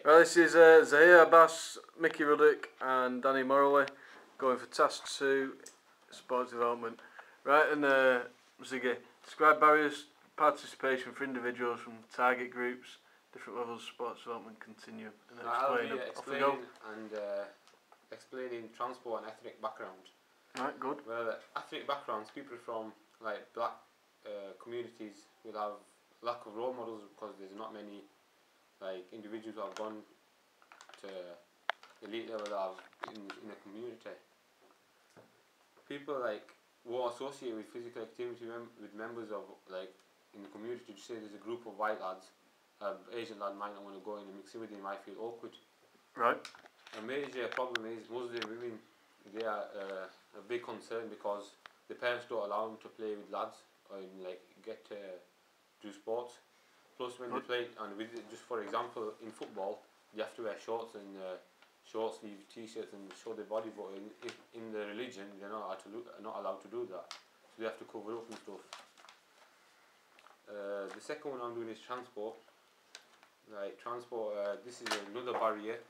Right, this is Zahir Abbas, Mickey Ruddock and Danny Morley going for task 2, sports development. Right, and Ziggy, describe barriers participation for individuals from target groups, different levels of sports development continuum, and explain them. Off we go. And explaining transport and ethnic background. Right, good. Well, ethnic backgrounds, people from like black communities will have lack of role models because there's not many like individuals who have gone to elite level in a community. People like who are associated with physical activity with members of like in the community. To say there's a group of white lads, Asian lad might not want to go in and mix in with them, might feel awkward. Right. A major problem is Muslim women. They are a big concern because the parents don't allow them to play with lads or like get to do sports. Plus, when they play, and with just for example, in football, you have to wear shorts and short sleeve t-shirts and show their body. But in the religion, they're not allowed to do that. So they have to cover up and stuff. The second one I'm doing is transport. Like transport, this is another barrier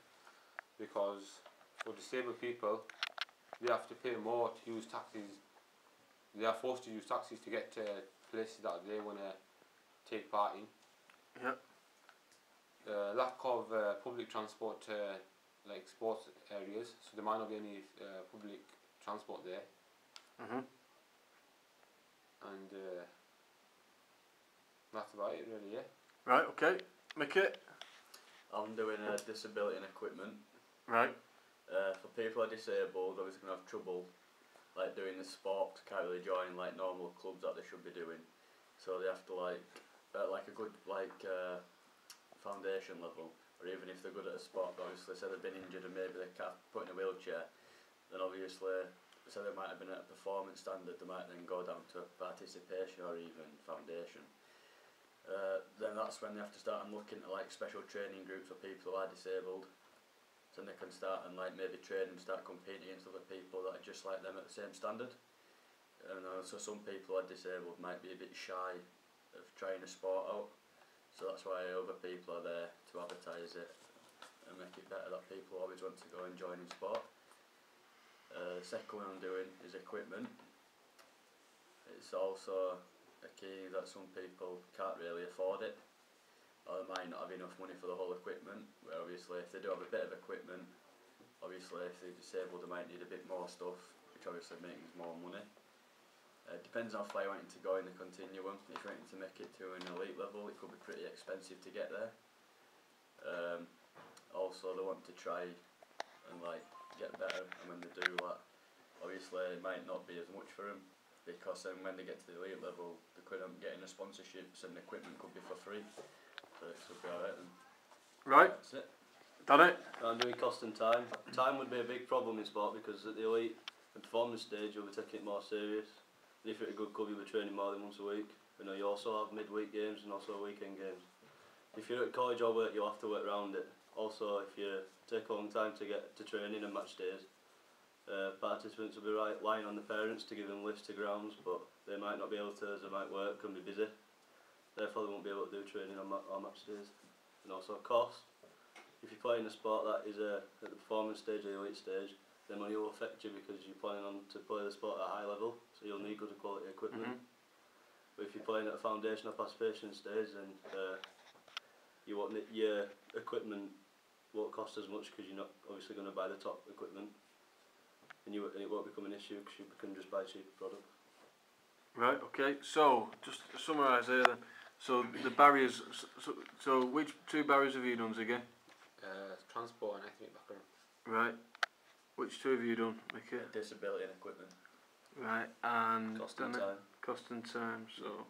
because for disabled people, they have to pay more to use taxis. They are forced to use taxis to get to places that they want to take part in. Yep. Lack of public transport to like sports areas, so there might not be any public transport there. And that's about it really, yeah. Right, okay. Mickey? I'm doing disability and equipment. Right. For people who are disabled, obviously going to have trouble like doing the sport, can't really join like normal clubs that they should be doing. So they have to like a good foundation level, or even if they're good at a sport, but obviously say they've been injured and maybe they can't put in a wheelchair, then obviously say they might have been at a performance standard, they might then go down to participation or even foundation. Then that's when they have to start looking at like special training groups for people who are disabled. So they can start and like maybe train and start competing against other people that are just like them at the same standard. And so some people who are disabled might be a bit shy of trying a sport out. So that's why other people are there to advertise it and make it better that people always want to go and join in sport. The second one I'm doing is equipment. It's also a key that some people can't really afford it, or they might not have enough money for the whole equipment, where obviously if they do have a bit of equipment, obviously if they're disabled they might need a bit more stuff, which obviously makes more money. Depends on how far you're wanting to go in the continuum. If you're wanting to make it to an elite level, it could be pretty expensive to get there. Also they want to try and like get better, and when they do that, obviously it might not be as much for them, because then when they get to the elite level they could end up getting a sponsorships and the equipment could be for free. So it should be alright then. Right. That's it. Done it? I'm doing cost and time. Time would be a big problem in sport because at the elite and performance stage you'll be taking it more serious. If you're at a good club you'll be training more than once a week. You know, you also have midweek games and also weekend games. If you're at college or work you'll have to work around it. Also if you take a long time to get to training and match days, participants will be relying on the parents to give them lifts to grounds, but they might not be able to as they might work and be busy. Therefore they won't be able to do training on match days. And also cost. If you're playing a sport that is at the performance stage or the elite stage, then money will affect you because you're planning on to play the sport at a high level, so you'll need good quality equipment. But if you're playing at a foundation or participation stage, then you won't need, your equipment won't cost as much because you're not obviously going to buy the top equipment, and it won't become an issue because you can just buy cheaper products. Right, okay, so just to summarise here then, so the barriers, so which two barriers have you done again? Transport and ethnic background. Right. Which two have you done, Mickey? Disability and equipment. Right, and cost and time. Cost and time, so